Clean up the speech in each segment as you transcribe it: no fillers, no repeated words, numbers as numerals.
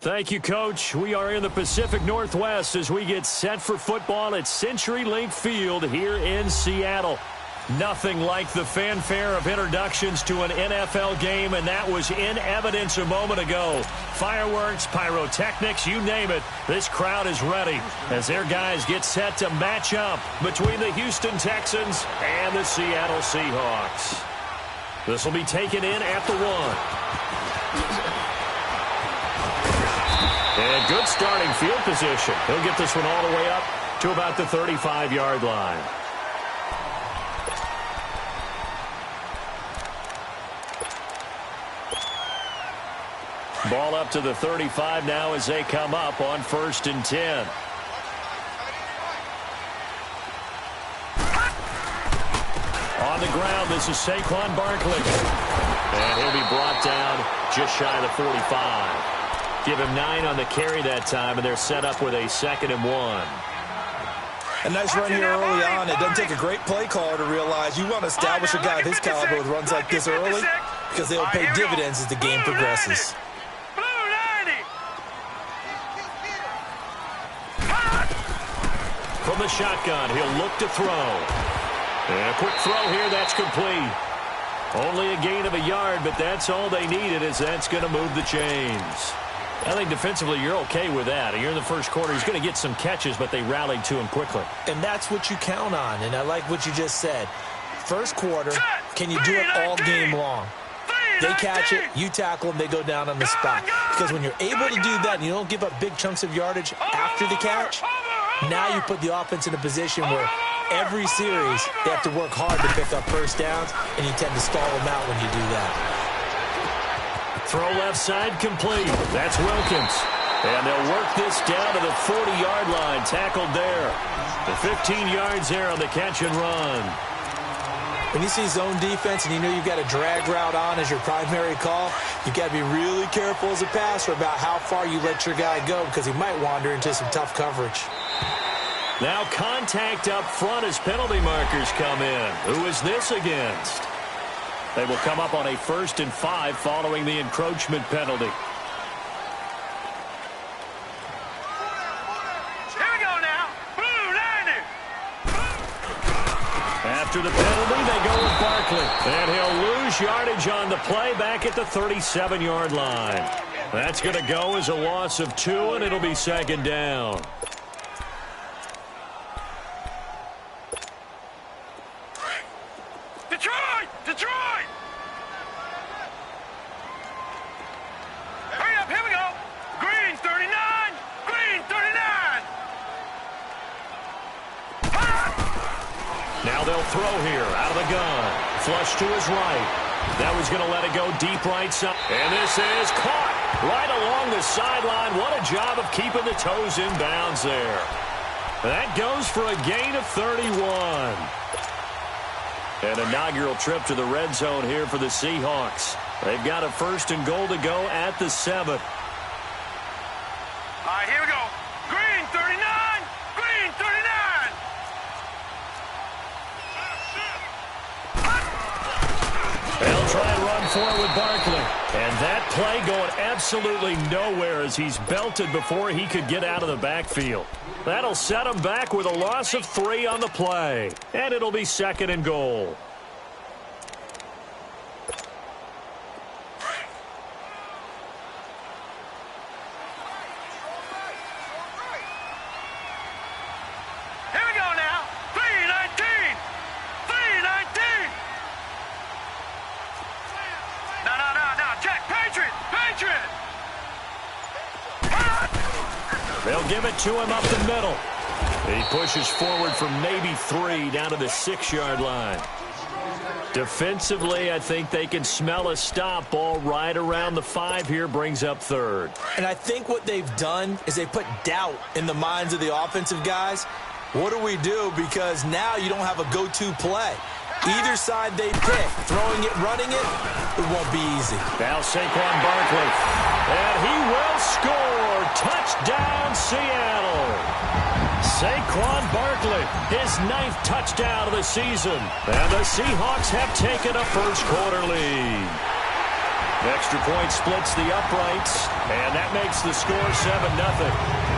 Thank you, Coach. We are in the Pacific Northwest as we get set for football at CenturyLink Field here in Seattle. Nothing like the fanfare of introductions to an NFL game, and that was in evidence a moment ago. Fireworks, pyrotechnics, you name it. This crowd is ready as their guys get set to match up between the Houston Texans and the Seattle Seahawks. This will be taken in at the 1. And good starting field position. He'll get this one all the way up to about the 35-yard line. Ball up to the 35 now as they come up on 1st and 10. On the ground, this is Saquon Barkley. And he'll be brought down just shy of the 45. Give him 9 on the carry that time, and they're set up with a 2nd and 1. A nice run here early on. It doesn't take a great play caller to realize you want to establish a guy of his caliber with runs like this early because they'll pay dividends as the game progresses. From the shotgun, he'll look to throw. And a quick throw here, that's complete. Only a gain of a yard, but that's all they needed as that's going to move the chains. I think defensively you're okay with that. You're in the first quarter. He's going to get some catches, but they rallied to him quickly. And that's what you count on, and I like what you just said. First quarter, can you do it all game long? They catch it, you tackle them, they go down on the spot. Because when you're able to do that and you don't give up big chunks of yardage after the catch, now you put the offense in a position where every series they have to work hard to pick up first downs, and you tend to stall them out when you do that. Throw left side complete. That's Wilkins. And they'll work this down to the 40-yard line. Tackled there. The 15 yards there on the catch and run. When you see zone defense and you know you've got a drag route on as your primary call, you've got to be really careful as a passer about how far you let your guy go because he might wander into some tough coverage. Now contact up front as penalty markers come in. Who is this against? They will come up on a 1st and 5 following the encroachment penalty. Here we go now. Blue Lightning. After the penalty, they go with Barkley. And he'll lose yardage on the play back at the 37-yard line. That's going to go as a loss of 2, and it'll be 2nd down. Detroit! Hurry up, here we go. Green 39. Green 39. Now they'll throw here out of the gun. Flush to his right. That was going to let it go deep right side. And this is caught right along the sideline. What a job of keeping the toes in bounds there. That goes for a gain of 31. An inaugural trip to the red zone here for the Seahawks. They've got a 1st and goal to go at the 7. All right, here we go. Green 39. Green 39. They'll try and run forward with Barkley. And that play going absolutely nowhere as he's belted before he could get out of the backfield. That'll set him back with a loss of 3 on the play. And it'll be 2nd and goal. Here we go now. 319. 319. No. Check. Patriot. They'll give it to him up the middle. He pushes forward from maybe 3 down to the 6-yard line. Defensively, I think they can smell a stop. Ball right around the 5 here, brings up 3rd. And I think what they've done is they put doubt in the minds of the offensive guys. What do we do? Because now you don't have a go-to play. Either side they pick, throwing it, running it, it won't be easy. Now Saquon Barkley. And he will score. Touchdown, Seattle. Saquon Barkley, his 9th touchdown of the season. And the Seahawks have taken a first quarter lead. Extra point splits the uprights, and that makes the score 7-0.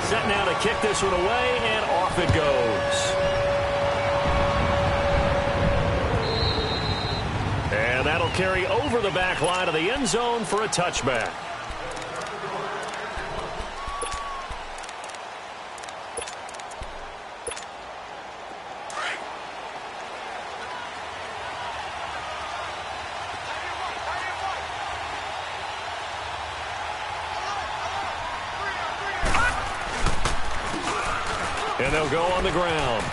Set now to kick this one away, and off it goes. And that'll carry over the back line of the end zone for a touchback. And they'll go on the ground.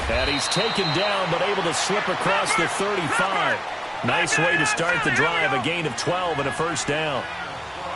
And he's taken down, but able to slip across the 35. Nice way to start the drive, a gain of 12 and a first down.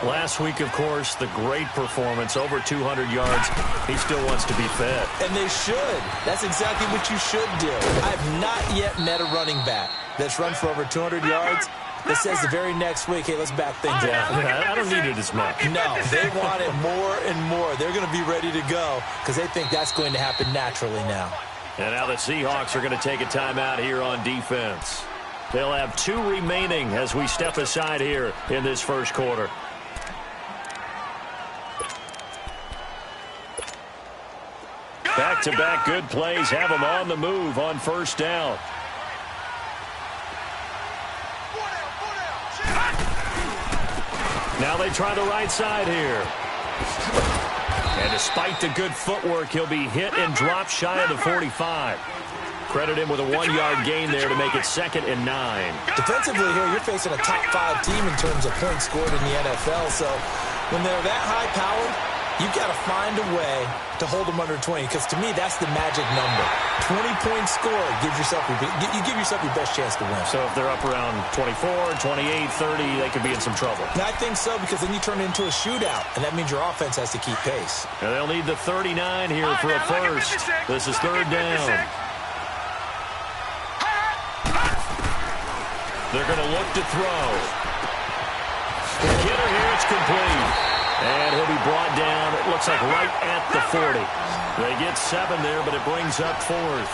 Last week, of course, the great performance, over 200 yards. He still wants to be fed. And they should. That's exactly what you should do. I've not yet met a running back that's run for over 200 yards that says the very next week, hey, let's back things up. I don't need it as much. No, they want it more and more. They're going to be ready to go because they think that's going to happen naturally now. And now the Seahawks are going to take a timeout here on defense. They'll have 2 remaining as we step aside here in this first quarter. Back-to-back good plays have them on the move on first down. Now they try the right side here. And despite the good footwork, he'll be hit and dropped shy of the 45. Credit him with a 1-yard gain there to make it 2nd and 9. Defensively here, you're facing a top 5 team in terms of points scored in the NFL. So when they're that high-powered, you've got to find a way to hold them under 20, because to me, that's the magic number. 20 points scored, you give yourself your best chance to win. So if they're up around 24, 28, 30, they could be in some trouble. And I think so, because then you turn it into a shootout, and that means your offense has to keep pace. And they'll need the 39 here for a first. This is 3rd down. They're going to look to throw. Kidder here, it's complete. And he'll be brought down, it looks like right at the 40. They get 7 there, but it brings up 4th.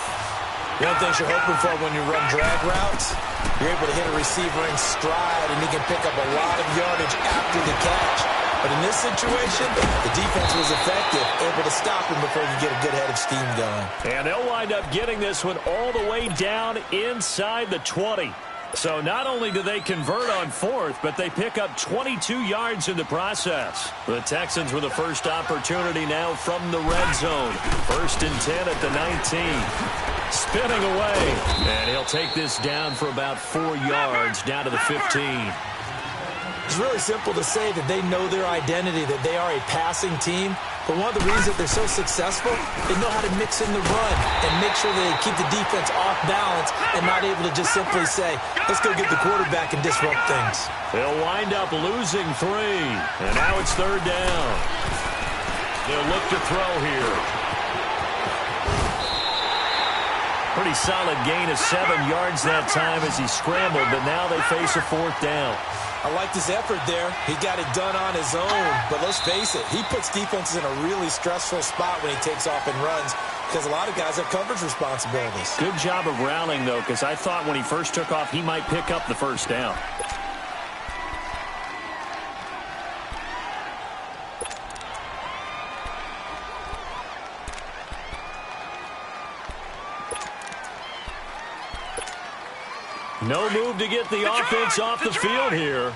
One thing you're hoping for when you run drag routes, you're able to hit a receiver in stride, and he can pick up a lot of yardage after the catch. But in this situation, the defense was effective, able to stop him before you get a good head of steam going. And they'll wind up getting this one all the way down inside the 20. So not only do they convert on 4th, but they pick up 22 yards in the process. The Texans with the first opportunity now from the red zone. 1st and 10 at the 19. Spinning away. And he'll take this down for about 4 yards down to the 15. It's really simple to say that they know their identity, that they are a passing team. But one of the reasons that they're so successful, they know how to mix in the run and make sure that they keep the defense off balance and not able to just simply say, let's go get the quarterback and disrupt things. They'll wind up losing 3. And now it's 3rd down. They'll look to throw here. Pretty solid gain of 7 yards that time as he scrambled, but now they face a 4th down. I liked his effort there. He got it done on his own. But let's face it, he puts defenses in a really stressful spot when he takes off and runs, because a lot of guys have coverage responsibilities. Good job of rallying, though, because I thought when he first took off, he might pick up the first down. No move to get the offense off the field here.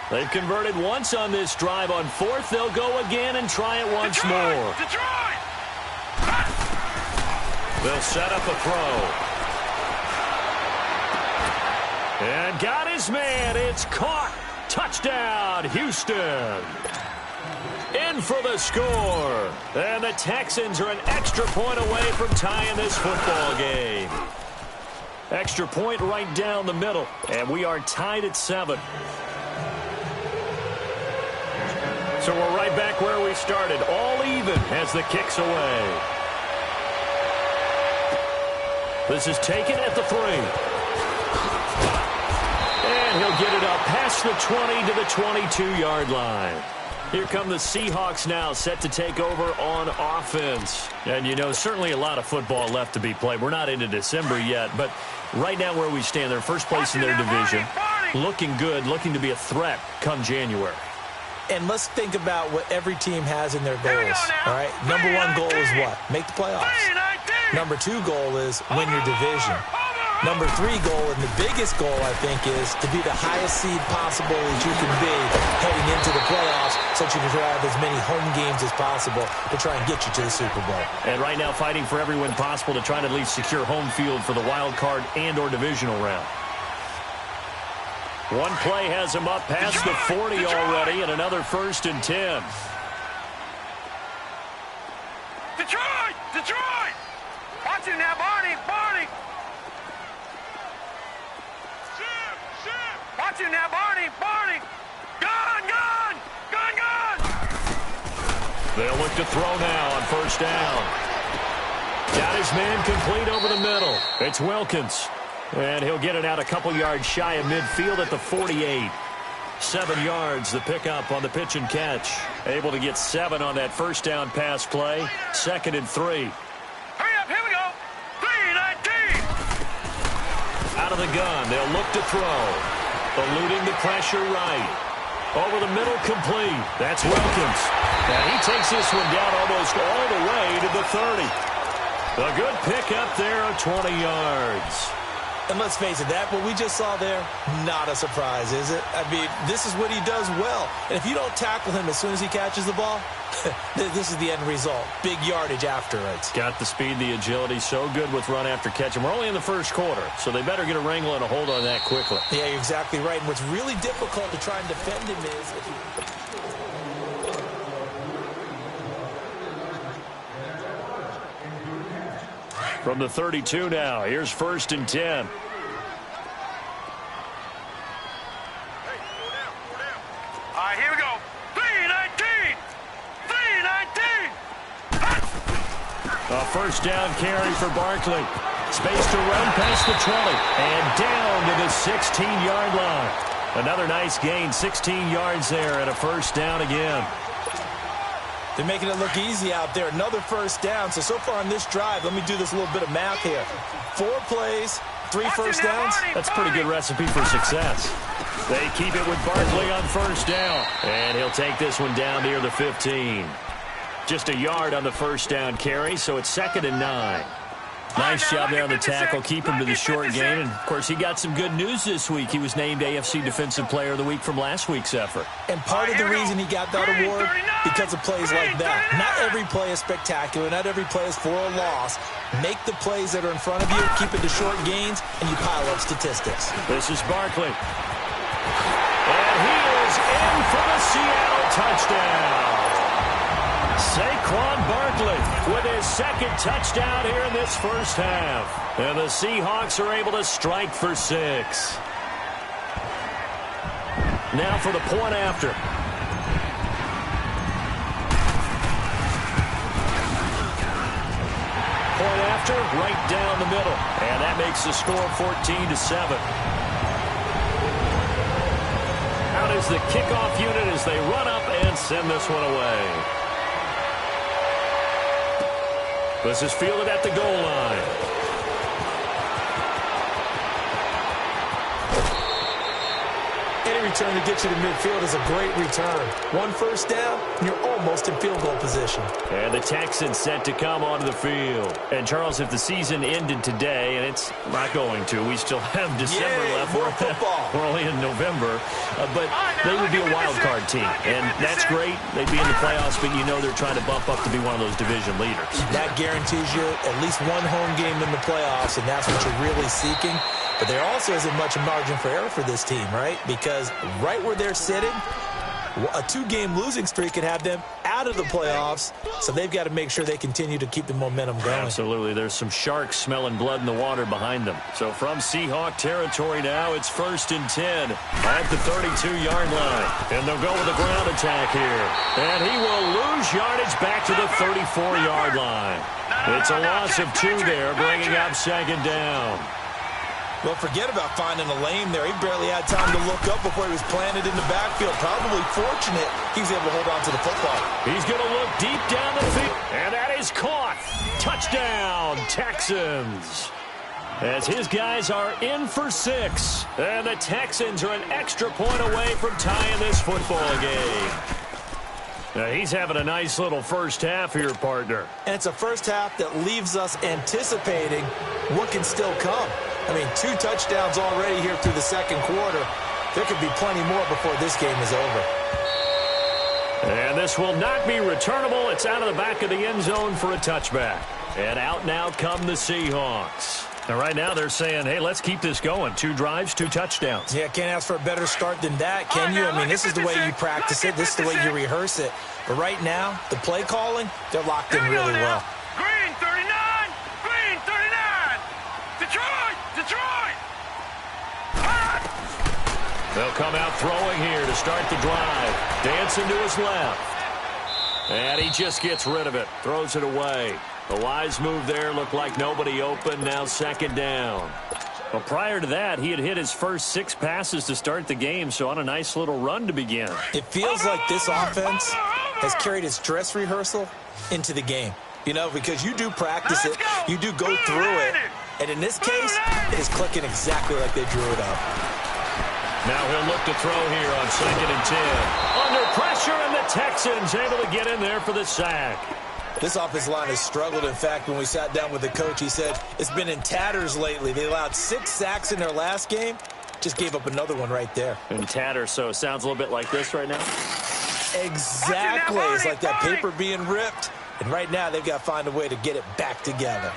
They've converted once on this drive. On 4th, they'll go again and try it once more. They'll set up a throw. And got his man. It's caught. Touchdown, Houston. In for the score. And the Texans are an extra point away from tying this football game. Extra point right down the middle, and we are tied at 7. So we're right back where we started, all even as the kick's away. This is taken at the 3. And he'll get it up past the 20 to the 22-yard line. Here come the Seahawks now, set to take over on offense. And, you know, certainly a lot of football left to be played. We're not into December yet, but right now where we stand, they're first place in their division. Looking good, looking to be a threat come January. And let's think about what every team has in their goals, all right? Number one goal is what? Make the playoffs. Number two goal is win your division. Number three goal, and the biggest goal, I think, is to be the highest seed possible as you can be heading into the playoffs so that you can have as many home games as possible to try and get you to the Super Bowl. And right now fighting for every win possible to try to at least secure home field for the wild card and or divisional round. One play has him up past the 40 already, and another 1st and 10. Detroit! Detroit! Watch it now, Barney! Barney! Watch it now, Barney! Barney! Gun! Gun! Gun! Gun! They'll look to throw now on 1st down. Got his man complete over the middle. It's Wilkins. And he'll get it out a couple yards shy of midfield at the 48. 7 yards, the pickup on the pitch and catch. Able to get 7 on that 1st down pass play. 2nd and 3. Hurry up, here we go! 3-19! Out of the gun, they'll look to throw. Eluding the pressure right. Over the middle, complete. That's Wilkins. And he takes this one down almost all the way to the 30. A good pickup there of 20 yards. And let's face it, that what we just saw there, not a surprise, is it? I mean, this is what he does well. And if you don't tackle him as soon as he catches the ball, this is the end result. Big yardage after it. Got the speed, the agility, so good with run after catch. And we're only in the 1st quarter, so they better get a wrangle and a hold on that quickly. Yeah, you're exactly right. And what's really difficult to try and defend him is if you... From the 32 now, here's 1st and 10. Here we go. 3-19! 3-19! A 1st down carry for Barkley. Space to run past the 20 and down to the 16-yard line. Another nice gain, 16 yards there and a 1st down again. They're making it look easy out there. Another 1st down. So far on this drive, let me do this little bit of math here. 4 plays, 3 1st downs. That's a pretty good recipe for success. They keep it with Barkley on 1st down. And he'll take this one down near the 15. Just a yard on the 1st down carry, so it's 2nd and 9. Nice job there on the tackle, keep him to the short gain. And, of course, he got some good news this week. He was named AFC Defensive Player of the Week from last week's effort. And part of the reason he got that award, because of plays like that. Not every play is spectacular. Not every play is for a loss. Make the plays that are in front of you, keep it to short gains, and you pile up statistics. This is Barkley. And he is in for the Seattle touchdown. Saquon Barkley with his 2nd touchdown here in this 1st half. And the Seahawks are able to strike for 6. Now for the point after. Point after, right down the middle. And that makes the score 14-7. Out is the kickoff unit as they run up and send this one away. This is fielded at the goal line. Any return to get you to midfield is a great return. 1 1st down, and you're almost in field goal position. And the Texans set to come onto the field. And, Charles, if the season ended today, and it's not going to, we still have December left. More football. We're only in November. But they would be a wild card team. And that's great. They'd be in the playoffs, but you know they're trying to bump up to be one of those division leaders. That guarantees you at least one home game in the playoffs, and that's what you're really seeking. But there also isn't much margin for error for this team, right? Because right where they're sitting, a 2-game losing streak could have them out of the playoffs, so they've got to make sure they continue to keep the momentum going. Absolutely. There's some sharks smelling blood in the water behind them. So from Seahawk territory now, it's 1st and 10 at the 32-yard line. And they'll go with a ground attack here. And he will lose yardage back to the 34-yard line. It's a loss of 2 there, bringing up 2nd down. Well, forget about finding a lane there. He barely had time to look up before he was planted in the backfield. Probably fortunate he was able to hold on to the football. He's going to look deep down the field, and that is caught. Touchdown, Texans. As his guys are in for 6, and the Texans are an extra point away from tying this football game. Now, he's having a nice little first half here, partner. And it's a first half that leaves us anticipating what can still come. I mean, 2 touchdowns already here through the second quarter. There could be plenty more before this game is over. And this will not be returnable. It's out of the back of the end zone for a touchback. And out now come the Seahawks. Now, right now they're saying, hey, let's keep this going. 2 drives, 2 touchdowns. Yeah, can't ask for a better start than that, can you? I mean, this is the way you practice it. This is the way you rehearse it. But right now, the play calling, they're locked in really well. Green 39, green 39. Detroit, Detroit. They'll come out throwing here to start the drive. Dancing to his left. And he just gets rid of it. Throws it away. A wise move there. Looked like nobody open. Now second down. Well, prior to that, he had hit his first 6 passes to start the game, so on a nice little run to begin. It feels like this offense has carried its dress rehearsal into the game. You know, because you do practice it. You do go through it. And in this case, it is clicking exactly like they drew it up. Now he'll look to throw here on 2nd and 10. Under pressure, and the Texans able to get in there for the sack. This offensive line has struggled. In fact, when we sat down with the coach, he said it's been in tatters lately. They allowed 6 sacks in their last game. Just gave up another one right there. In tatters, so it sounds a little bit like this right now? Exactly. It's like that paper being ripped. And right now, they've got to find a way to get it back together.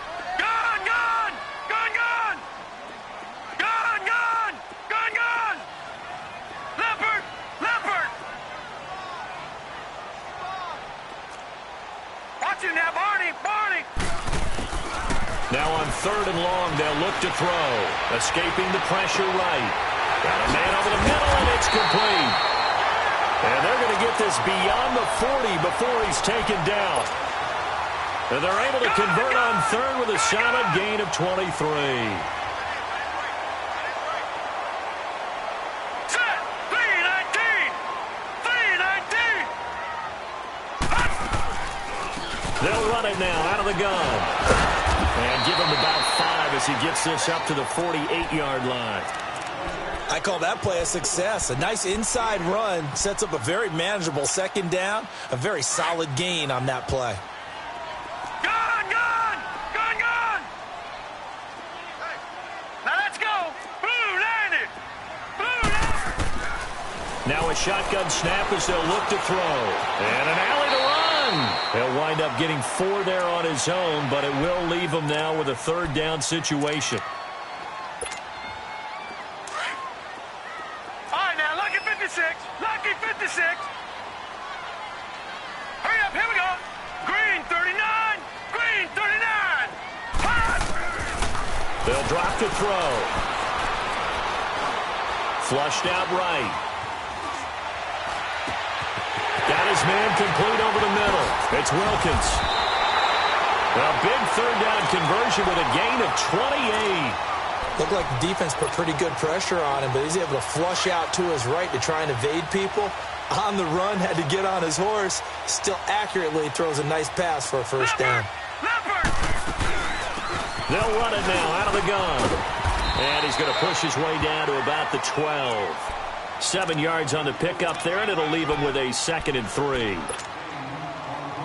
Now on 3rd and long, they'll look to throw. Escaping the pressure right. Got a man over the middle, and it's complete. And they're going to get this beyond the 40 before he's taken down. And they're able to convert on 3rd with a solid gain of 23. Set, 319, 319. They'll run it now out of the gun. And give him about 5 as he gets this up to the 48-yard line. I call that play a success. A nice inside run sets up a very manageable second down. A very solid gain on that play. Gun, gun, gun, gun. Now let's go. Blue landed. Blue landed. Now a shotgun snap as they'll look to throw. And an alley to run. He'll wind up getting 4 there on his own, but it will leave him now with a 3rd down situation. All right, now, lucky 56. Lucky 56. Hurry up, here we go. Green 39. Green 39. Hot. They'll drop to throw. Flushed out right. Got his man complete over the middle. It's Wilkins. A big 3rd down conversion with a gain of 28. Looked like the defense put pretty good pressure on him, but he's able to flush out to his right to try and evade people. On the run, had to get on his horse. Still accurately throws a nice pass for a 1st down. They'll run it now out of the gun. And he's going to push his way down to about the 12. 7 yards on the pickup there, and it'll leave him with a 2nd and 3.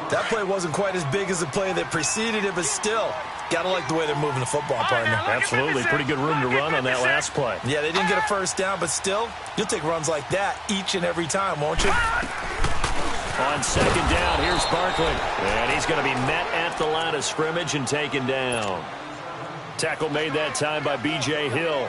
That play wasn't quite as big as the play that preceded it, but still, got to like the way they're moving the football, partner. Absolutely. Pretty good room to run on that last play. Yeah, they didn't get a 1st down, but still, you'll take runs like that each and every time, won't you? On 2nd down, here's Barkley. And he's going to be met at the line of scrimmage and taken down. Tackle made that time by B.J. Hill.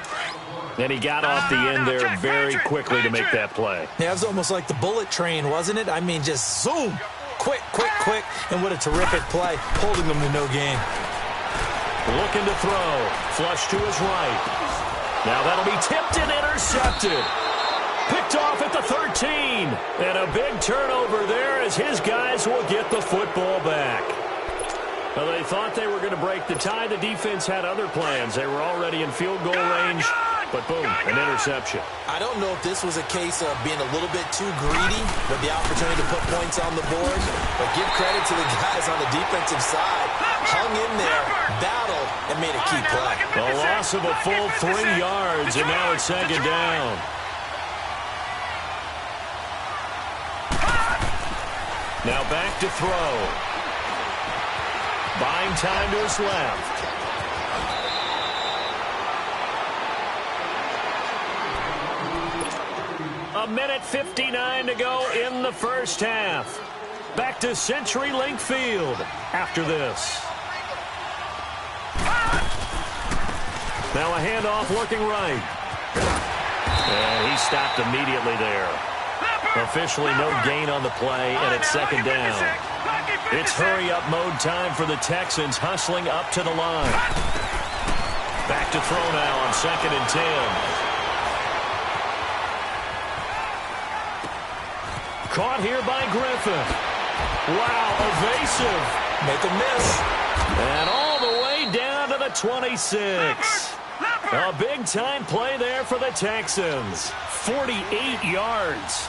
And he got off the end there very quickly to make that play. Yeah, it was almost like the bullet train, wasn't it? I mean, just zoom. Quick, quick, quick. And what a terrific play, holding them to no gain. Looking to throw. Flush to his right. Now that'll be tipped and intercepted. Picked off at the 13. And a big turnover there as his guys will get the football back. Well, they thought they were going to break the tie. The defense had other plans. They were already in field goal range, but boom, an interception. I don't know if this was a case of being a little bit too greedy with the opportunity to put points on the board, but give credit to the guys on the defensive side. Hung in there, battled, and made a key play. A loss of a full 3 yards, and now it's second down. Now back to throw. Buying time to his left. A minute 59 to go in the first half. Back to CenturyLink Field after this. Now a handoff looking right. And he stopped immediately there. Officially no gain on the play, and it's second down. It's hurry-up mode time for the Texans, hustling up to the line. Back to throw now on 2nd and 10. Caught here by Griffin. Wow, evasive. Make a miss. And all the way down to the 26. A big-time play there for the Texans. 48 yards.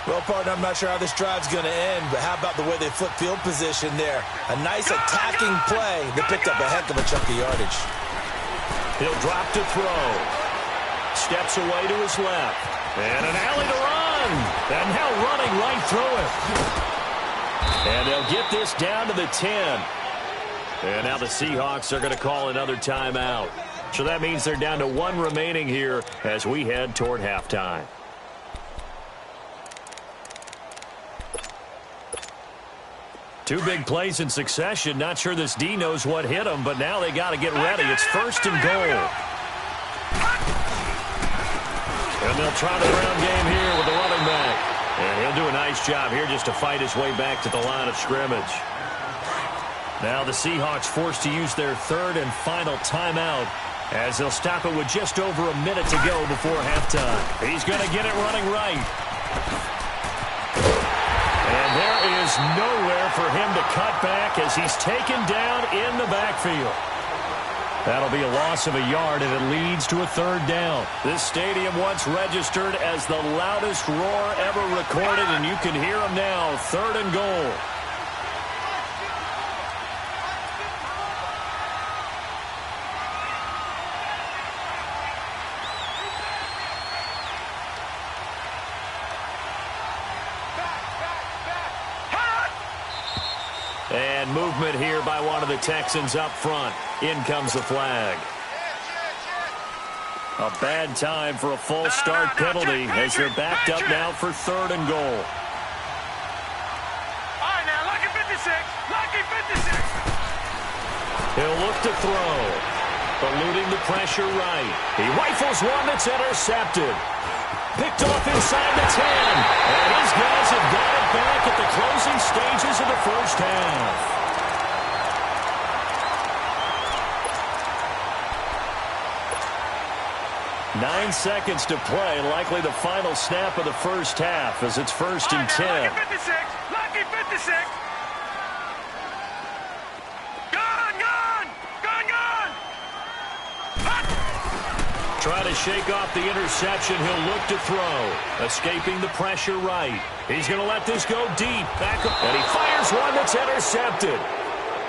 Well, partner, I'm not sure how this drive's going to end, but how about the way they flip field position there? A nice attacking play that picked up a heck of a chunk of yardage. He'll drop to throw. Steps away to his left. And an alley to run. And now running right through it. And they'll get this down to the 10. And now the Seahawks are going to call another timeout. So that means they're down to 1 remaining here as we head toward halftime. Two big plays in succession. Not sure this D knows what hit them, but now they got to get ready. It's 1st and goal. And they'll try the ground game here with the running back. And he'll do a nice job here just to fight his way back to the line of scrimmage. Now the Seahawks forced to use their 3rd and final timeout as they'll stop it with just over a minute to go before halftime. He's going to get it running right. And there is nowhere for him to cut back as he's taken down in the backfield. That'll be a loss of a yard, and it leads to a 3rd down. This stadium once registered as the loudest roar ever recorded, and you can hear him now, 3rd and goal. And movement here by one of the Texans up front. In comes the flag. A bad time for a false start penalty as they're backed up now for 3rd and goal. All right, now, lucky 56. Lucky 56. He'll look to throw. Eluding the pressure right. He rifles one that's intercepted. Picked off inside the 10. And his guys have got it back at the closing stages of the first half. Nine seconds to play, likely the final snap of the first half as it's 1st and 10. Lucky 56. Lucky 56. Try to shake off the interception. He'll look to throw. Escaping the pressure right. He's going to let this go deep. Back up. And he fires one that's intercepted.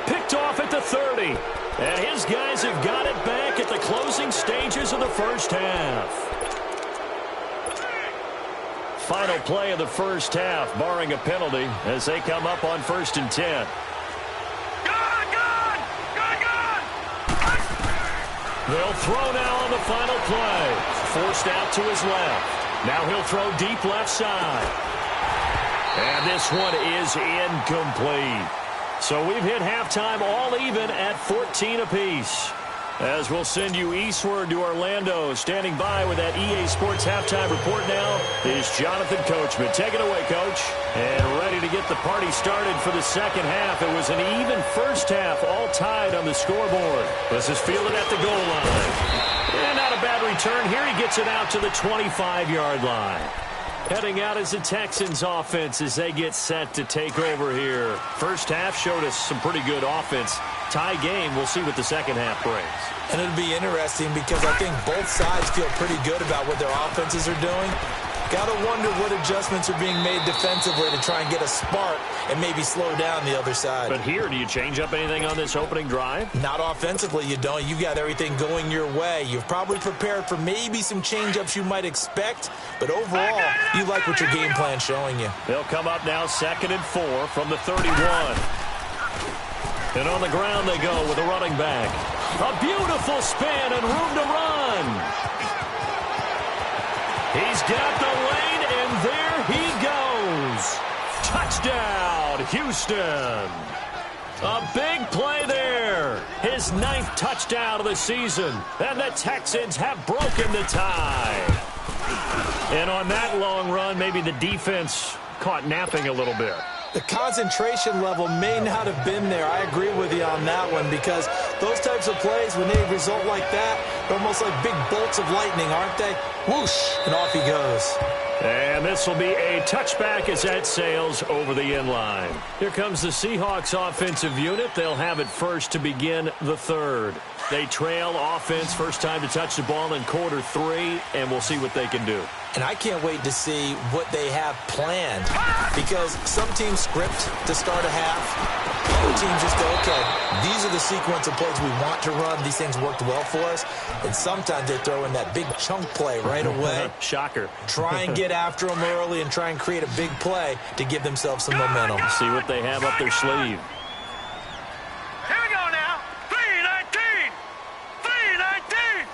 Picked off at the 30. And his guys have got it back at the closing stages of the first half. Final play of the first half, barring a penalty, as they come up on 1st and 10. They'll throw now on the final play. Forced out to his left. Now he'll throw deep left side. And this one is incomplete. So we've hit halftime all even at 14 apiece. As we'll send you eastward to Orlando. Standing by with that EA Sports halftime report now is Jonathan Coachman. Take it away, Coach. And ready to get the party started for the second half. It was an even first half, all tied on the scoreboard. This is fielded at the goal line. And not a bad return here. He gets it out to the 25-yard line. Heading out as the Texans offense as they get set to take over here. First half showed us some pretty good offense. Tie game, we'll see what the second half brings. And it'll be interesting because I think both sides feel pretty good about what their offenses are doing. Got to wonder what adjustments are being made defensively to try and get a spark and maybe slow down the other side. But here, do you change up anything on this opening drive? Not offensively, you don't. You've got everything going your way. You've probably prepared for maybe some change-ups you might expect, but overall, you like what your game plan's showing you. They'll come up now 2nd and 4 from the 31. And on the ground they go with a running back. A beautiful spin and room to run. He's got the lane, and there he goes. Touchdown, Houston. A big play there. His 9th touchdown of the season. And the Texans have broken the tie. And on that long run, maybe the defense caught napping a little bit. The concentration level may not have been there. I agree with you on that one because those types of plays, when they result like that, they're almost like big bolts of lightning, aren't they? Whoosh, and off he goes. And this will be a touchback as that sails over the end line. Here comes the Seahawks offensive unit. They'll have it first to begin the third. They trail offense, first time to touch the ball in quarter 3, and we'll see what they can do. And I can't wait to see what they have planned because some teams script to start a half. Other teams just go, okay, these are the sequence of plays we want to run. These things worked well for us. And sometimes they throw in that big chunk play right away. Shocker. Try and get after them early and try and create a big play to give themselves some momentum. See what they have up their sleeve. Here we go now. 3-19. 3-19.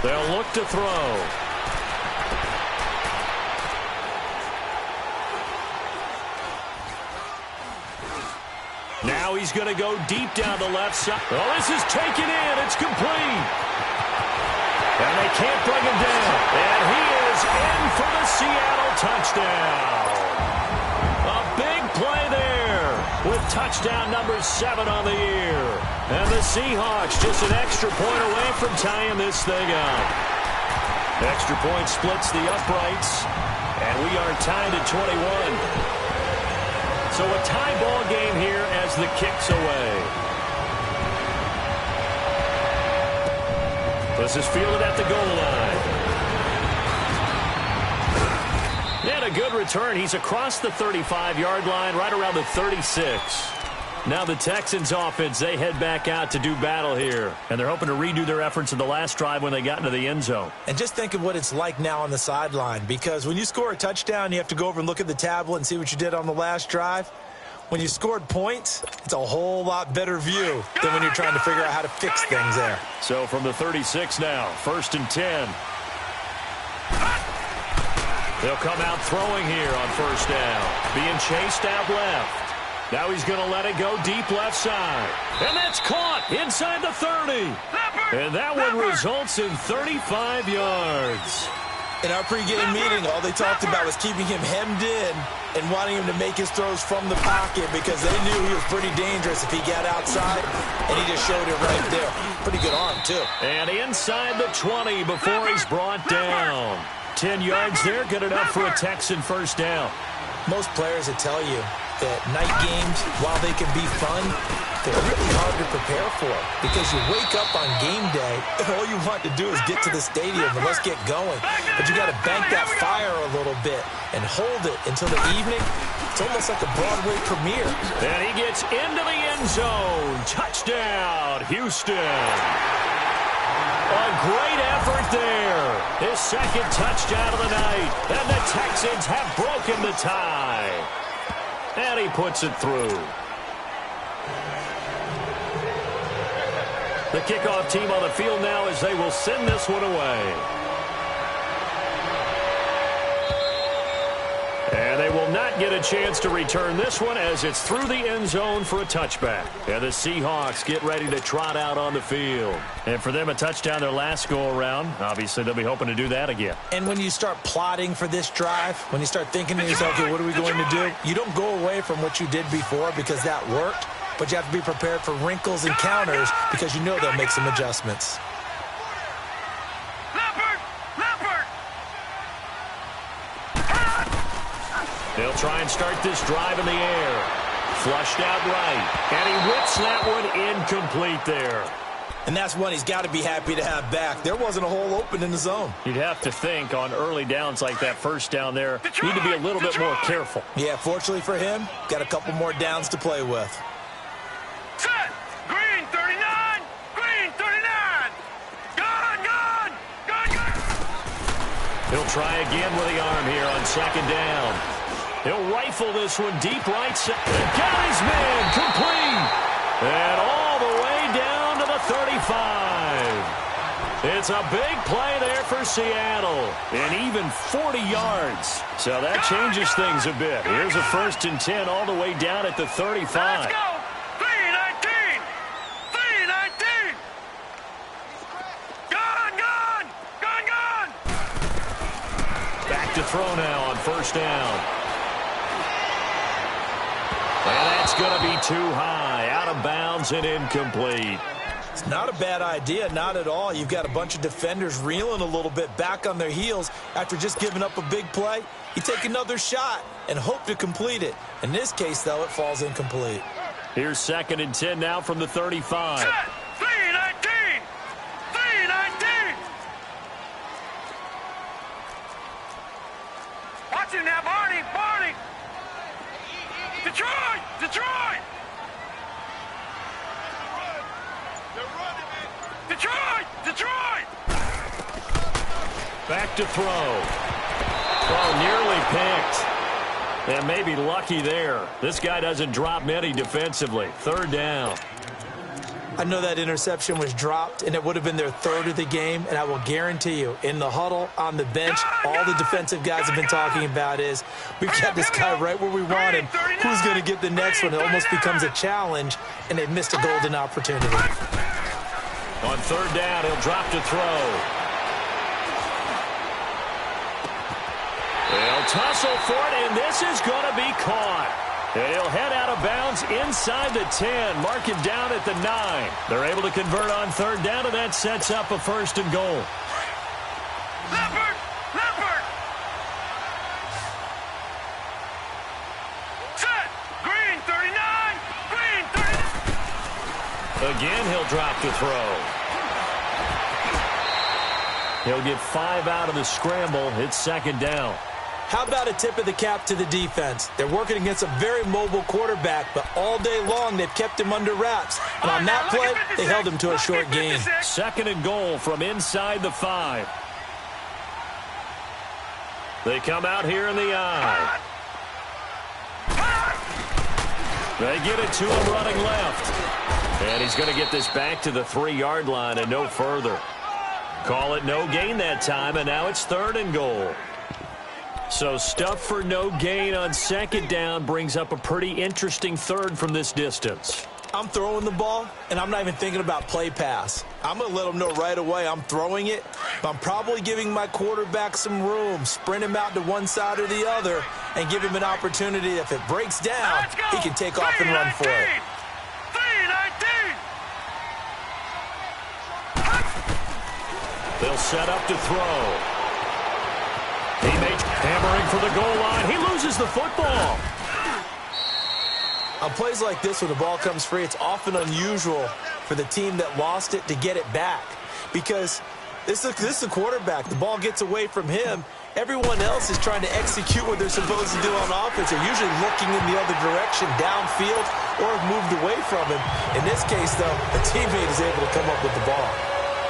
They'll look to throw. Now he's going to go deep down the left side. Oh, this is taken in. It's complete. And they can't bring him down. And he is in for the Seattle touchdown. A big play there with touchdown number 7 on the year. And the Seahawks just an extra point away from tying this thing up. Extra point splits the uprights. And we are tied at 21. So a tie ball game here as the kick's away. This is fielded at the goal line. And a good return. He's across the 35-yard line, right around the 36. Now the Texans offense, they head back out to do battle here. And they're hoping to redo their efforts in the last drive when they got into the end zone. And just think of what it's like now on the sideline. Because when you score a touchdown, you have to go over and look at the tablet and see what you did on the last drive. When you scored points, it's a whole lot better view than when you're trying to figure out how to fix things there. So from the 36 now, 1st and 10. They'll come out throwing here on 1st down. Being chased out left. Now he's going to let it go deep left side. And that's caught inside the 30. And that one results in 35 yards. In our pregame meeting, all they talked about was keeping him hemmed in and wanting him to make his throws from the pocket because they knew he was pretty dangerous if he got outside, and he just showed it right there. Pretty good arm, too. And inside the 20 before he's brought down. 10 yards there, good enough for a Texan first down. Most players will tell you that night games, while they can be fun, they're really hard to prepare for because you wake up on game day and all you want to do is get to the stadium and let's get going. But you got to bank that fire a little bit and hold it until the evening. It's almost like a Broadway premiere. And he gets into the end zone. Touchdown, Houston. A great effort there. His 2nd touchdown of the night. And the Texans have broken the tie. And he puts it through. The kickoff team on the field now as they will send this one away. And they will not get a chance to return this one as it's through the end zone for a touchback. And the Seahawks get ready to trot out on the field. And for them, a touchdown their last go-around. Obviously, they'll be hoping to do that again. And when you start plotting for this drive, when you start thinking to yourself, okay, what are we going to do? You don't go away from what you did before because that worked. But you have to be prepared for wrinkles and counters because you know they'll make some adjustments. Leopard! Leopard! They'll try and start this drive in the air. Flushed out right. And he whips that one incomplete there. And that's one he's got to be happy to have back. There wasn't a hole open in the zone. You'd have to think on early downs like that first down there, you need to be a little bit more careful. Yeah, fortunately for him, got a couple more downs to play with. Set. Green 39. Green 39. Gun. He'll try again with the arm here on second down. He'll rifle this one deep right side. Got his man complete. And all the way down to the 35. It's a big play there for Seattle. And even 40 yards. So that changes things a bit. Here's a 1st and 10 all the way down at the 35. Let's go. 319. 319. Gun. Back to throw now on 1st down. And that's going to be too high. Out of bounds and incomplete. It's not a bad idea, not at all. You've got a bunch of defenders reeling a little bit back on their heels after just giving up a big play. You take another shot and hope to complete it. In this case, though, it falls incomplete. Here's 2nd and 10 now from the 35. Set. 319. 319. Watch him now, Barney. Detroit. Back to throw. Oh, nearly picked. And maybe lucky there. This guy doesn't drop many defensively. 3rd down. I know that interception was dropped, and it would have been their 3rd of the game, and I will guarantee you, in the huddle, on the bench, all the defensive guys have been talking about is, we've got this guy right where we want him. Who's going to get the next one? It almost becomes a challenge, and they've missed a golden opportunity. On 3rd down, he'll drop to throw. They'll tussle for it, and this is going to be caught. And he'll head out of bounds inside the 10, mark him down at the 9. They're able to convert on 3rd down, and that sets up a 1st and goal. Leopard. Set. Green 39. Green 39. Again, he'll drop to throw. He'll get 5 out of the scramble. It's 2nd down. How about a tip of the cap to the defense? They're working against a very mobile quarterback, but all day long they've kept him under wraps. And on that play, they held him to a short gain. 2nd and goal from inside the 5. They come out here in the eye. They get it to him running left. And he's going to get this back to the 3-yard line and no further. Call it no gain that time, and now it's 3rd and goal. So stuff for no gain on 2nd down brings up a pretty interesting 3rd from this distance. I'm throwing the ball, and I'm not even thinking about play pass. I'm going to let them know right away I'm throwing it, but I'm probably giving my quarterback some room, sprint him out to one side or the other, and give him an opportunity. If it breaks down, he can take off and run for it. 319. They'll set up to throw. Teammates hammering for the goal line. He loses the football. On plays like this, when the ball comes free, it's often unusual for the team that lost it to get it back. Because this is a quarterback. The ball gets away from him. Everyone else is trying to execute what they're supposed to do on offense. They're usually looking in the other direction, downfield, or have moved away from him. In this case, though, a teammate is able to come up with the ball.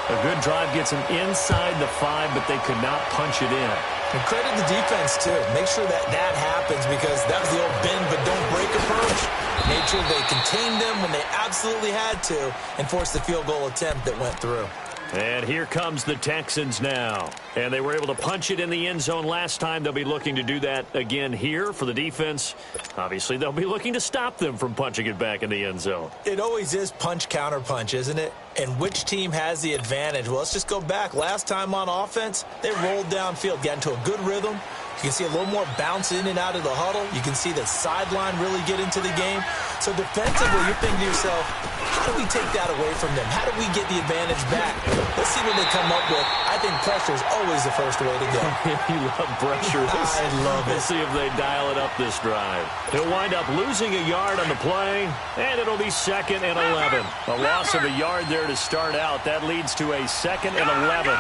A good drive gets him inside the 5, but they could not punch it in. And credit the defense, too. Make sure that happens, because that was the old bend but don't break approach. Made sure they contained them when they absolutely had to and forced the field goal attempt that went through. And here comes the Texans now. And they were able to punch it in the end zone last time. They'll be looking to do that again here for the defense. Obviously, they'll be looking to stop them from punching it back in the end zone. It always is punch, counter punch, isn't it? And which team has the advantage? Well, let's just go back. Last time on offense, they rolled downfield, got into a good rhythm, You can see a little more bounce in and out of the huddle. You can see the sideline really get into the game. So defensively, you're thinking to yourself, how do we take that away from them? How do we get the advantage back? Let's see what they come up with. I think pressure is always the first way to go. You love pressure. I love it. We'll see if they dial it up this drive. He'll wind up losing a yard on the play, and it'll be 2nd and 11. A loss of a yard there to start out. That leads to a 2nd and 11.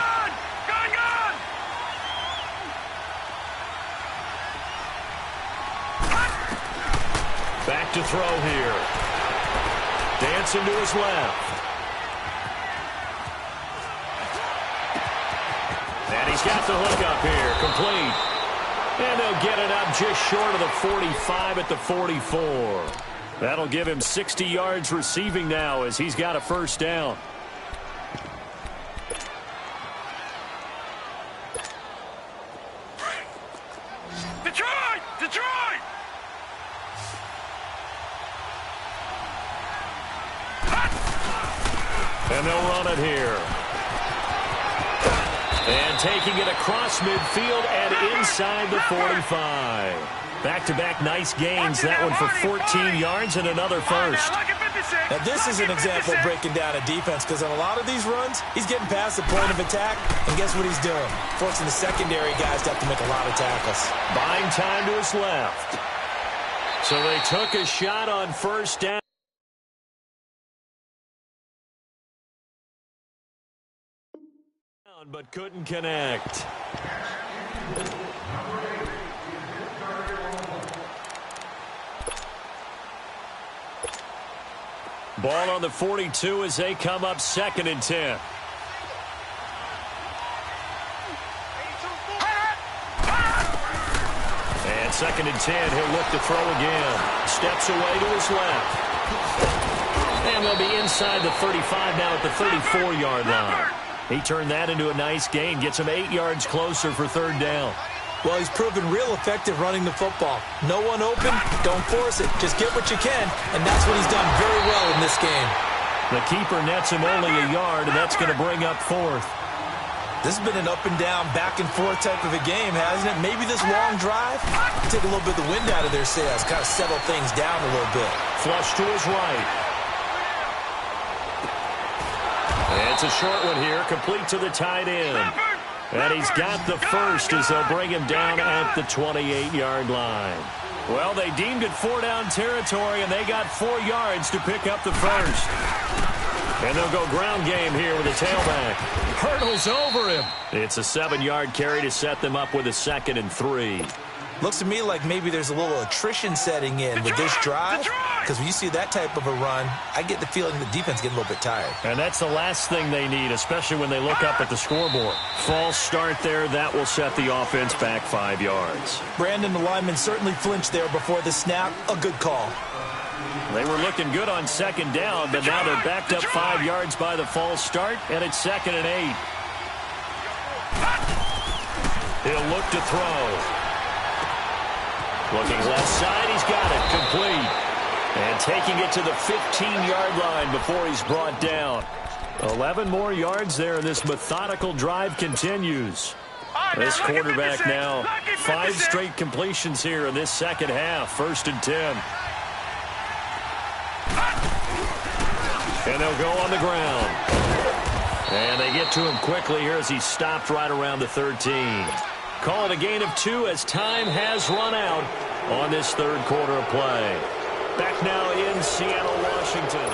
Back to throw here. Dancing to his left. And he's got the hook up here. Complete. And they'll get it up just short of the 45 at the 44. That'll give him 60 yards receiving now as he's got a first down. Detroit! Detroit! And they'll run it here. And taking it across midfield and inside the 45. Back-to-back nice gains. That one for 14 yards and another first. Now, this is an example of breaking down a defense because on a lot of these runs, he's getting past the point of attack, and guess what he's doing? Forcing the secondary guys to have to make a lot of tackles. Buying time to his left. So they took a shot on first down. But couldn't connect. Ball on the 42 as they come up 2nd and 10. And 2nd and 10, he'll look to throw again. Steps away to his left. And they'll be inside the 35 now at the 34-yard line. He turned that into a nice gain. Gets him 8 yards closer for 3rd down. Well, he's proven real effective running the football. No one open, don't force it. Just get what you can, and that's what he's done very well in this game. The keeper nets him only a yard, and that's going to bring up 4th. This has been an up-and-down, back-and-forth type of a game, hasn't it? Maybe this long drive take a little bit of the wind out of their sails, kind of settle things down a little bit. Flush to his right. It's a short one here, complete to the tight end. And he's got the first as they'll bring him down at the 28-yard line. Well, they deemed it 4-down territory, and they got 4 yards to pick up the first. And they'll go ground game here with a tailback. Hurdles over him. It's a 7-yard carry to set them up with a 2nd and 3. Looks to me like maybe there's a little attrition setting in with this drive. Because when you see that type of a run, I get the feeling the defense getting a little bit tired. And that's the last thing they need, especially when they look up at the scoreboard. False start there. That will set the offense back 5 yards. Brandon, the lineman certainly flinched there before the snap. A good call. They were looking good on 2nd down, but now they're backed up 5 yards by the false start, and it's 2nd and 8. He'll look to throw. Looking left side, he's got it, complete. And taking it to the 15-yard line before he's brought down. 11 more yards there, and this methodical drive continues. This quarterback now, 5 straight completions here in this second half, 1st and 10. And they'll go on the ground. And they get to him quickly here as he stopped right around the 13. Call it a gain of 2 as time has run out on this 3rd quarter of play. Back now in Seattle, Washington.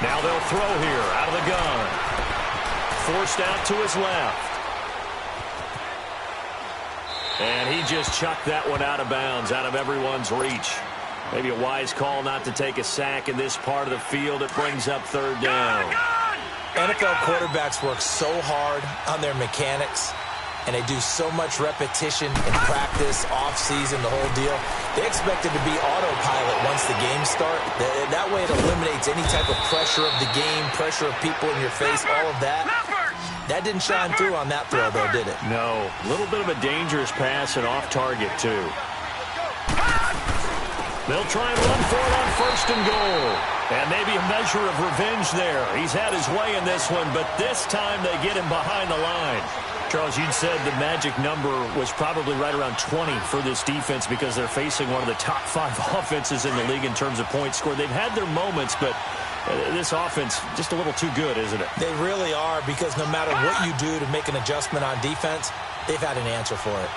Now they'll throw here out of the gun. Forced out to his left. And he just chucked that one out of bounds, out of everyone's reach. Maybe a wise call not to take a sack in this part of the field. It brings up 3rd down. NFL quarterbacks work so hard on their mechanics, and they do so much repetition in practice, off-season, the whole deal. They expect it to be autopilot once the games start. That way it eliminates any type of pressure of the game, pressure of people in your face, all of that. That didn't shine through on that throw, though, did it? No. A little bit of a dangerous pass and off target, too. They'll try and run for it on 1st and goal. And maybe a measure of revenge there. He's had his way in this one, but this time they get him behind the line. Charles, you said the magic number was probably right around 20 for this defense because they're facing one of the top 5 offenses in the league in terms of points scored. They've had their moments, but this offense just a little too good, isn't it? They really are, because no matter what you do to make an adjustment on defense, they've had an answer for it.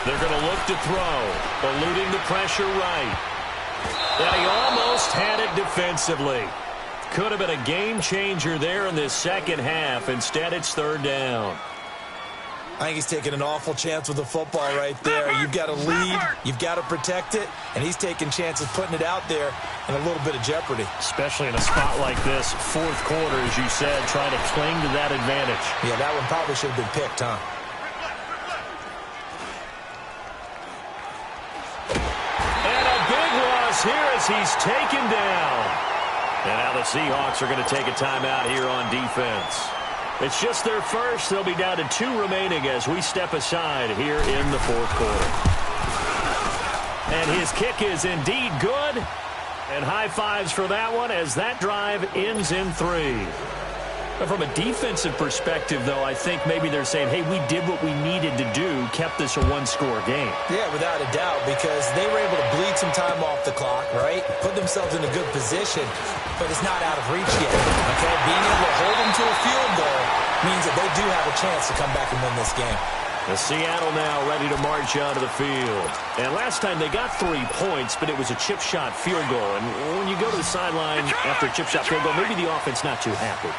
They're going to look to throw, eluding the pressure right. And he almost had it defensively. Could have been a game changer there in this second half. Instead, it's 3rd down. I think he's taking an awful chance with the football right there. You've got to lead, you've got to protect it, and he's taking chances putting it out there in a little bit of jeopardy. Especially in a spot like this, 4th quarter, as you said, trying to cling to that advantage. Yeah, that one probably should have been picked, huh? Here as he's taken down. And now the Seahawks are going to take a timeout here on defense. It's just their first. They'll be down to 2 remaining as we step aside here in the 4th quarter. And his kick is indeed good. And high fives for that one as that drive ends in 3. But from a defensive perspective, though, I think maybe they're saying, hey, we did what we needed to do, kept this a 1-score game. Yeah, without a doubt, because they were able to bleed some time off the clock, right? Put themselves in a good position, but it's not out of reach yet, okay? Being able to hold them to a field goal means that they do have a chance to come back and win this game. The Seattle now ready to march out of the field. And last time they got 3 points, but it was a chip shot field goal. And when you go to the sideline after a chip shot field goal, maybe the offense not too happy.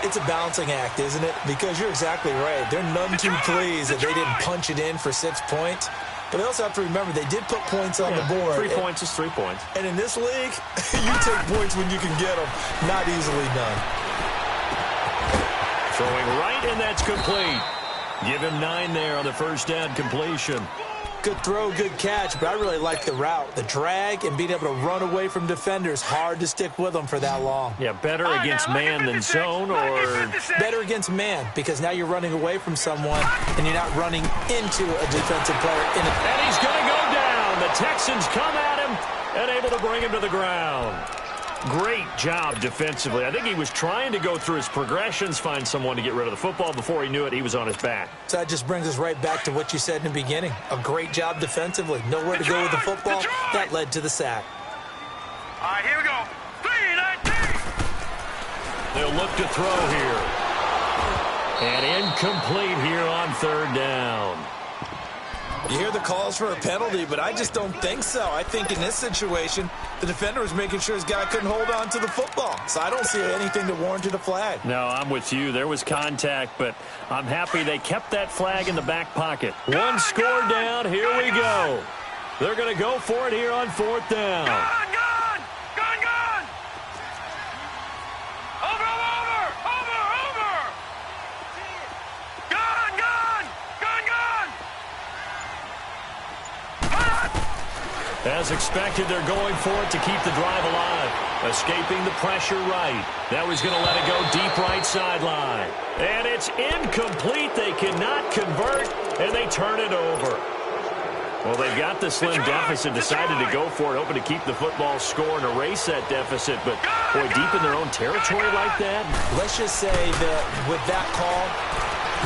It's a balancing act, isn't it? Because you're exactly right. They're none too pleased that they didn't punch it in for 6 points. But they also have to remember they did put points on the board. 3 points is 3 points. And in this league, you take points when you can get them. Not easily done. Throwing right, and that's complete. Give him 9 there on the 1st down completion. Good throw, good catch, but I really like the route. The drag and being able to run away from defenders, hard to stick with them for that long. Yeah, better against man than zone, or better against man, because now you're running away from someone and you're not running into a defensive player. And he's going to go down. The Texans come at him and able to bring him to the ground. Great job defensively. I think he was trying to go through his progressions, find someone to get rid of the football. Before he knew it, he was on his back. So that just brings us right back to what you said in the beginning. A great job defensively. Nowhere to go with the football. That led to the sack. All right, here we go. 3-19. They'll look to throw here. And incomplete here on 3rd down. You hear the calls for a penalty, but I just don't think so. I think in this situation, the defender was making sure his guy couldn't hold on to the football. So I don't see anything that warranted a flag. No, I'm with you. There was contact, but I'm happy they kept that flag in the back pocket. 1 score down. Here we go. They're going to go for it here on 4th down. Gone! Over! As expected, they're going for it to keep the drive alive. Escaping the pressure right. Now he's going to let it go deep right sideline. And it's incomplete. They cannot convert, and they turn it over. Well, they've got the slim deficit, decided to go for it, hoping to keep the football score and erase that deficit. But, boy, deep in their own territory like that. Let's just say that with that call,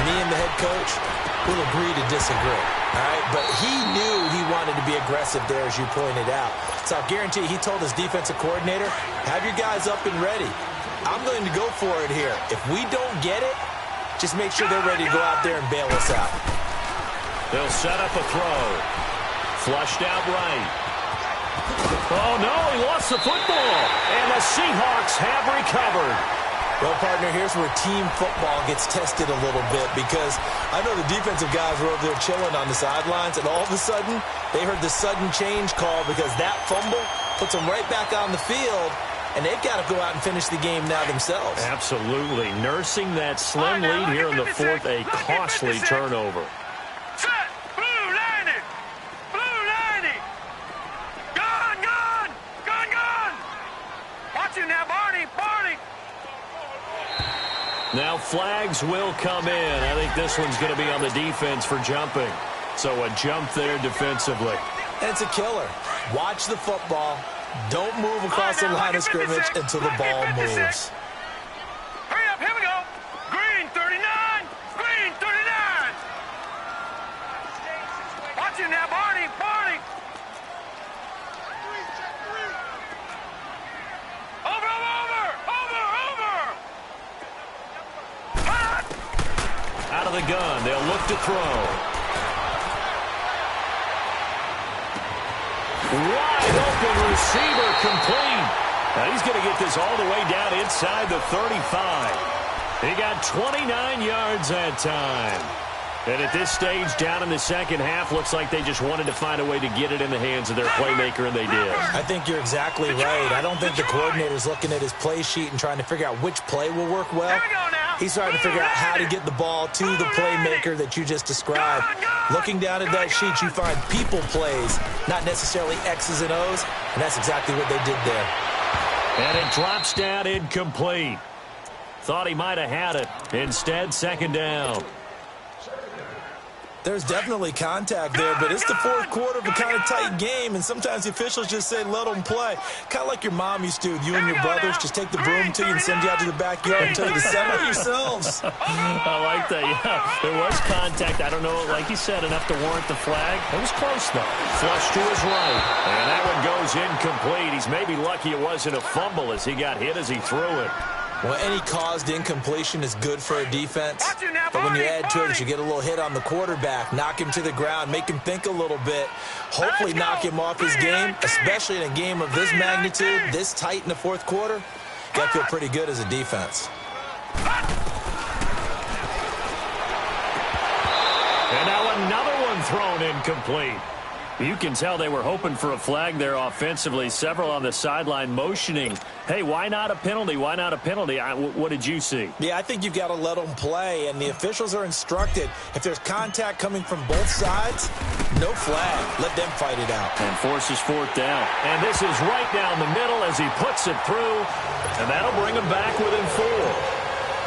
me and the head coach will agree to disagree. All right, but he knew he wanted to be aggressive there, as you pointed out. So I guarantee he told his defensive coordinator, have your guys up and ready. I'm going to go for it here. If we don't get it, just make sure they're ready to go out there and bail us out. They'll set up a throw. Flushed out right. Oh, no, he lost the football. And the Seahawks have recovered. Well, partner, here's where team football gets tested a little bit, because I know the defensive guys were over there chilling on the sidelines, and all of a sudden, they heard the sudden change call because that fumble puts them right back on the field, and they've got to go out and finish the game now themselves. Absolutely. Nursing that slim lead here in the 4th, a costly turnover. Set! Blue 90! Blue 90! Gone! Watch him now, Barney! Now flags will come in. I think this one's going to be on the defense for jumping. So a jump there defensively. And it's a killer. Watch the football. Don't move across the line of scrimmage until the ball moves. Hurry up, here we go. Green 39, green 39. Watch it now, Barney, Barney. Over. Out of the gun, they'll look to throw. Wide open receiver complete. Now he's going to get this all the way down inside the 35. He got 29 yards that time. And at this stage, down in the second half, looks like they just wanted to find a way to get it in the hands of their playmaker, and they did. I think you're exactly right. I don't think the coordinator's looking at his play sheet and trying to figure out which play will work well. He's trying to figure out how to get the ball to the playmaker that you just described. Looking down at that sheet, you find people plays, not necessarily X's and O's, and that's exactly what they did there. And it drops down incomplete. Thought he might have had it. Instead, second down. There's definitely contact there, but it's the fourth quarter of a kind of tight game, and sometimes the officials just say, let them play. Kind of like your mom used to. You and your brothers just take the broom to you and send you out to the backyard and tell you to settle it yourselves. I like that, yeah. There was contact. I don't know, like you said, enough to warrant the flag. It was close, though. Flush to his right. And that one goes incomplete. He's maybe lucky it wasn't a fumble as he got hit as he threw it. Well, any caused incompletion is good for a defense. But when you add to it, you get a little hit on the quarterback, knock him to the ground, make him think a little bit, hopefully knock him off his game, especially in a game of this magnitude, this tight in the fourth quarter. You got to feel pretty good as a defense. And now another one thrown incomplete. You can tell they were hoping for a flag there offensively. Several on the sideline motioning, hey, why not a penalty? Why not a penalty? What did you see? Yeah, I think you've got to let them play, and the officials are instructed. If there's contact coming from both sides, no flag. Let them fight it out. And forces fourth down. And this is right down the middle as he puts it through, and that'll bring him back within 4.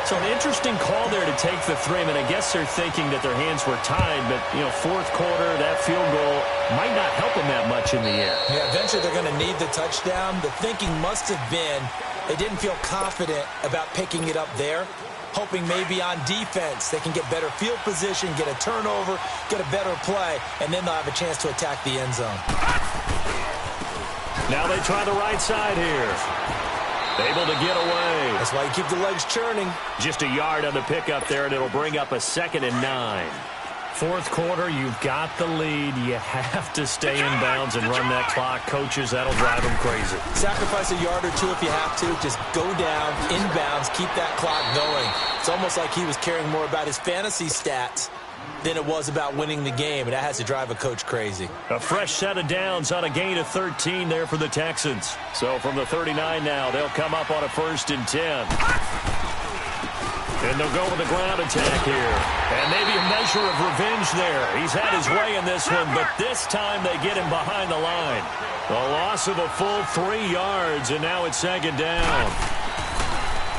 So an interesting call there to take the 3. I mean, I guess they're thinking that their hands were tied, but, you know, fourth quarter, that field goal might not help them that much in the air. Yeah, eventually they're going to need the touchdown. The thinking must have been they didn't feel confident about picking it up there, hoping maybe on defense they can get better field position, get a turnover, get a better play, and then they'll have a chance to attack the end zone. Now they try the right side here. Able to get away. That's why you keep the legs churning. Just a yard on the pickup there, and it'll bring up a 2nd and 9. Fourth quarter, you've got the lead. You have to stay in bounds and run that clock. Coaches, that'll drive them crazy. Sacrifice a yard or two if you have to. Just go down, in bounds, keep that clock going. It's almost like he was caring more about his fantasy stats than it was about winning the game, and that has to drive a coach crazy. A fresh set of downs on a gain of 13 there for the Texans. So from the 39 now, they'll come up on a 1st and 10. And they'll go with a ground attack here. And maybe a measure of revenge there. He's had his way in this one, but this time they get him behind the line. A loss of a full 3 yards, and now it's 2nd down.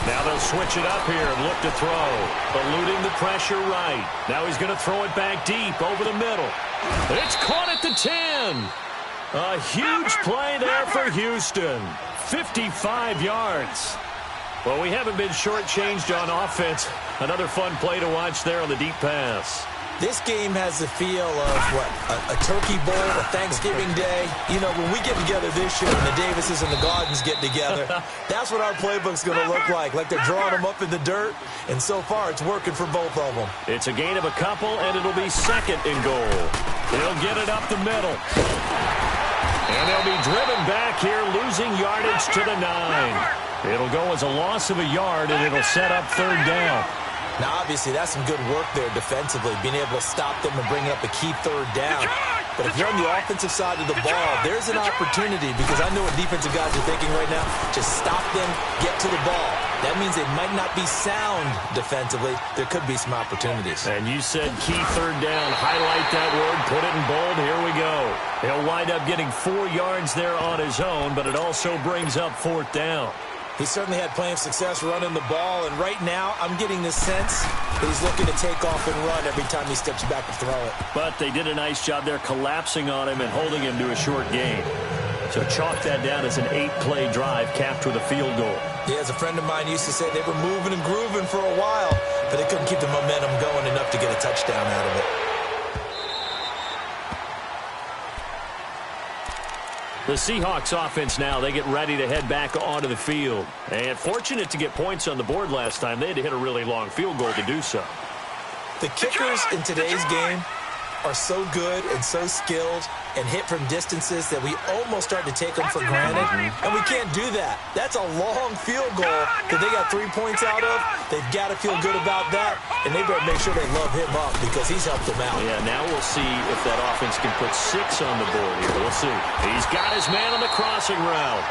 Now they'll switch it up here and look to throw. Eluding the pressure right. Now he's going to throw it back deep over the middle. It's caught at the 10. A huge play there for Houston. 55 yards. Well, we haven't been shortchanged on offense. Another fun play to watch there on the deep pass. This game has the feel of, what, a turkey bowl, a Thanksgiving day. You know, when we get together this year and the Davises and the Gardens get together, that's what our playbook's going to look like they're drawing them up in the dirt, and so far it's working for both of them. It's a gain of a couple, and it'll be 2nd and goal. They'll get it up the middle. And they'll be driven back here, losing yardage to the 9. It'll go as a loss of a yard, and it'll set up 3rd down. Now, obviously, that's some good work there defensively, being able to stop them and bring up a key 3rd down. But if you're on the offensive side of the ball, there's an opportunity, because I know what defensive guys are thinking right now. Just stop them, get to the ball. That means they might not be sound defensively. There could be some opportunities. And you said key 3rd down. Highlight that word, put it in bold. Here we go. He'll wind up getting 4 yards there on his own, but it also brings up 4th down. He certainly had plenty of success running the ball, and right now I'm getting the sense that he's looking to take off and run every time he steps back to throw it. But they did a nice job there collapsing on him and holding him to a short gain. So chalk that down as an 8-play drive capped with a field goal. Yeah, as a friend of mine used to say, they were moving and grooving for a while, but they couldn't keep the momentum going enough to get a touchdown out of it. The Seahawks offense now, they get ready to head back onto the field. And fortunate to get points on the board last time. They had to hit a really long field goal to do so. The kickers in today's game are so good and so skilled and hit from distances that we almost start to take them for granted. And we can't do that. That's a long field goal that they got 3 points out of. They've got to feel good about that, and they better make sure they love him up because he's helped them out. Yeah, now we'll see if that offense can put 6 on the board here. We'll see. He's got his man on the crossing route.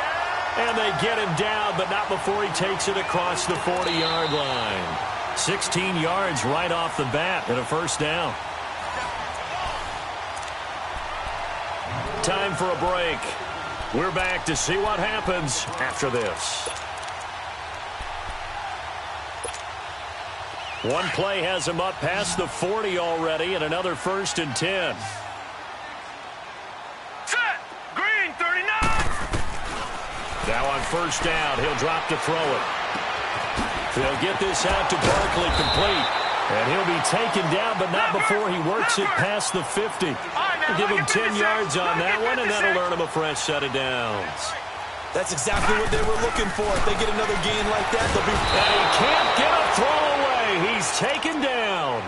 And they get him down, but not before he takes it across the 40-yard line. 16 yards right off the bat and a first down. Time for a break. We're back to see what happens after this. One play has him up past the 40 already, and another 1st and 10. Set. Green 39. Now on first down, he'll drop to throw it. They'll get this out to Barkley complete. And he'll be taken down, but not before he works it past the 50. Give him 10 yards on that one, and that'll earn him a fresh set of downs. That's exactly what they were looking for. If they get another gain like that, they'll be... And he can't get a throw away. He's taken down.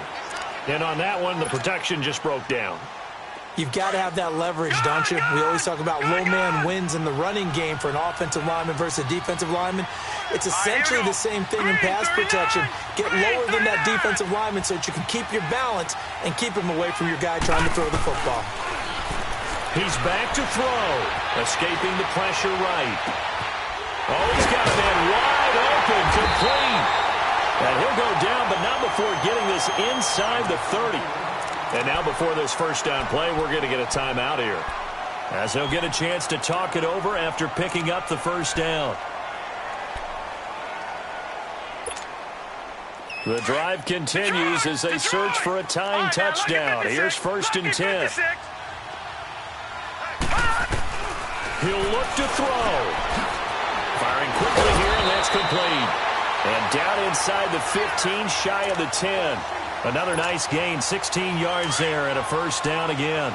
And on that one, the protection just broke down. You've got to have that leverage, don't you? We always talk about low man wins in the running game for an offensive lineman versus a defensive lineman. It's essentially the same thing in pass protection. Get lower than that defensive lineman so that you can keep your balance and keep him away from your guy trying to throw the football. He's back to throw, escaping the pressure right. Oh, he's got a man wide open, complete. And he'll go down, but not before getting this inside the 30. And now before this first down play, we're going to get a timeout here, as he'll get a chance to talk it over after picking up the first down. The drive continues as they search for a tying touchdown. Here's 1st and 10. He'll look to throw. Firing quickly here, and that's complete. And down inside the 15, shy of the 10. Another nice gain, 16 yards there, and a first down again.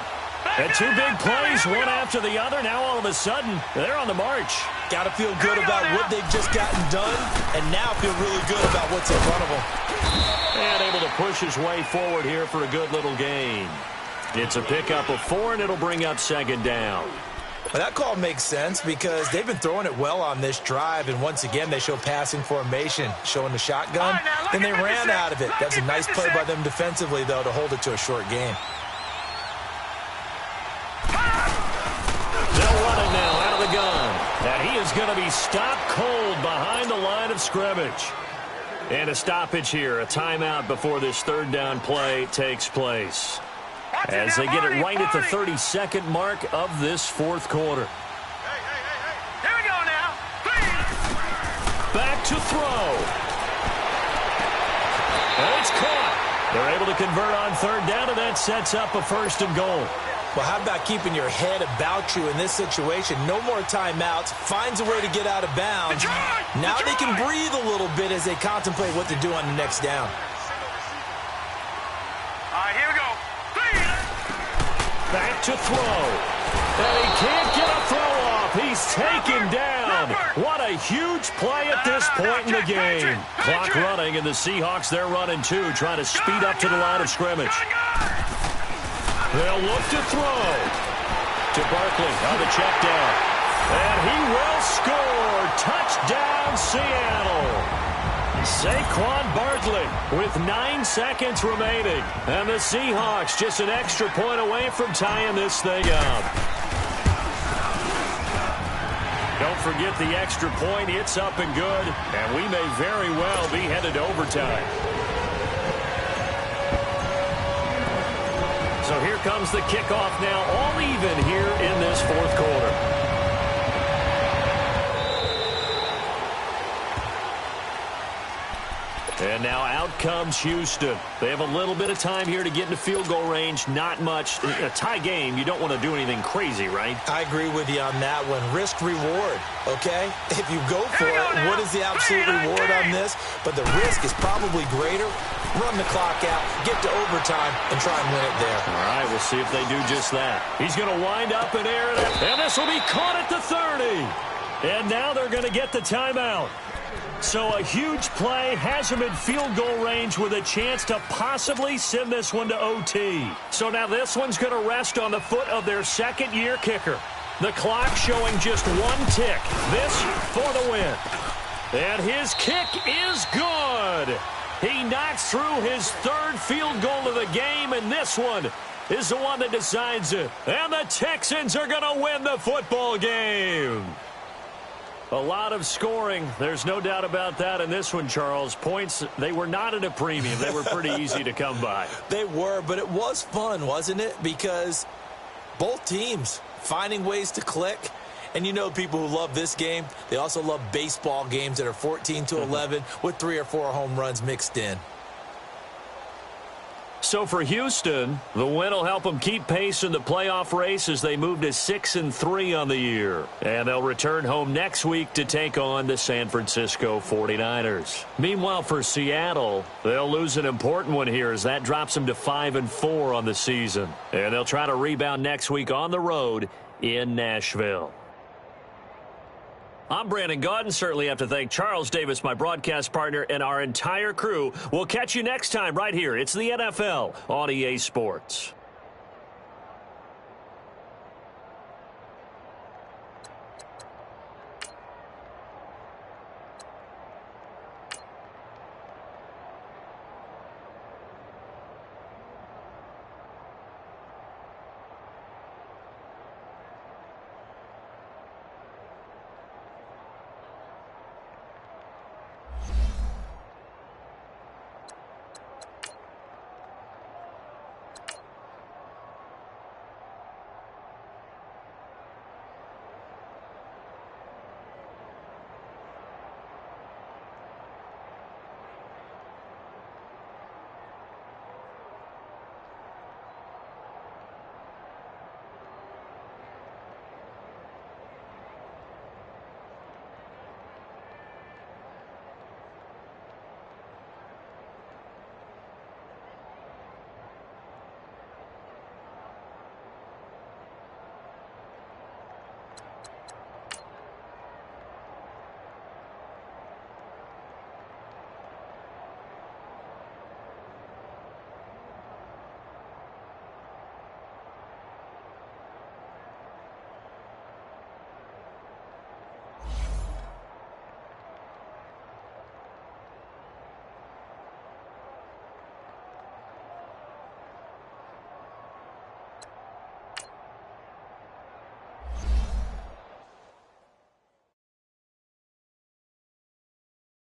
And 2 big plays, one after the other. Now all of a sudden, they're on the march. Got to feel good about what they've just gotten done, and now feel really good about what's in front of them. And able to push his way forward here for a good little gain. It's a pickup of 4, and it'll bring up 2nd down. Well, that call makes sense because they've been throwing it well on this drive, and once again, they show passing formation, showing the shotgun. Then they ran out of it. That's a nice play by them defensively, though, to hold it to a short gain. They'll run it now out of the gun. And he is going to be stopped cold behind the line of scrimmage. And a stoppage here, a timeout before this 3rd down play takes place, as they get it right at the 32nd mark of this 4th quarter. Here we go now. Back to throw. And it's caught. They're able to convert on 3rd down, and that sets up a 1st and goal. Well, how about keeping your head about you in this situation? No more timeouts. Finds a way to get out of bounds. Now they can breathe a little bit as they contemplate what to do on the next down. All right, here we go. Back to throw. And he can't get a throw off. He's taken down. What a huge play at this point in the game. Clock running, and the Seahawks, they're running too, trying to speed up to the line of scrimmage. They'll look to throw to Barkley on the check down. And he will score. Touchdown, Seattle. Saquon Barkley with 9 seconds remaining. And the Seahawks just an extra point away from tying this thing up. Don't forget the extra point. It's up and good. And we may very well be headed to overtime. So here comes the kickoff now, all even here in this 4th quarter. And now out comes Houston. They have a little bit of time here to get into field goal range. Not much. A tie game, you don't want to do anything crazy, right? I agree with you on that one. Risk-reward, okay? If you go for it, what is the absolute reward on this? But the risk is probably greater. Run the clock out, get to overtime, and try and win it there. All right, we'll see if they do just that. He's going to wind up and air it out. And this will be caught at the 30. And now they're going to get the timeout. So a huge play has him in field goal range with a chance to possibly send this one to OT. So now this one's going to rest on the foot of their second-year kicker. The clock showing just one tick. This for the win. And his kick is good. He knocks through his third field goal of the game, and this one is the one that decides it. And the Texans are going to win the football game. A lot of scoring. There's no doubt about that in this one, Charles. Points, they were not at a premium. They were pretty easy to come by. They were, but it was fun, wasn't it? Because both teams finding ways to click. And you know people who love this game, they also love baseball games that are 14-11 with 3 or 4 home runs mixed in. So for Houston, the win will help them keep pace in the playoff race as they move to 6-3 on the year. And they'll return home next week to take on the San Francisco 49ers. Meanwhile, for Seattle, they'll lose an important one here as that drops them to 5-4 on the season. And they'll try to rebound next week on the road in Nashville. I'm Brandon Gaudin. Certainly have to thank Charles Davis, my broadcast partner, and our entire crew. We'll catch you next time right here. It's the NFL on EA Sports.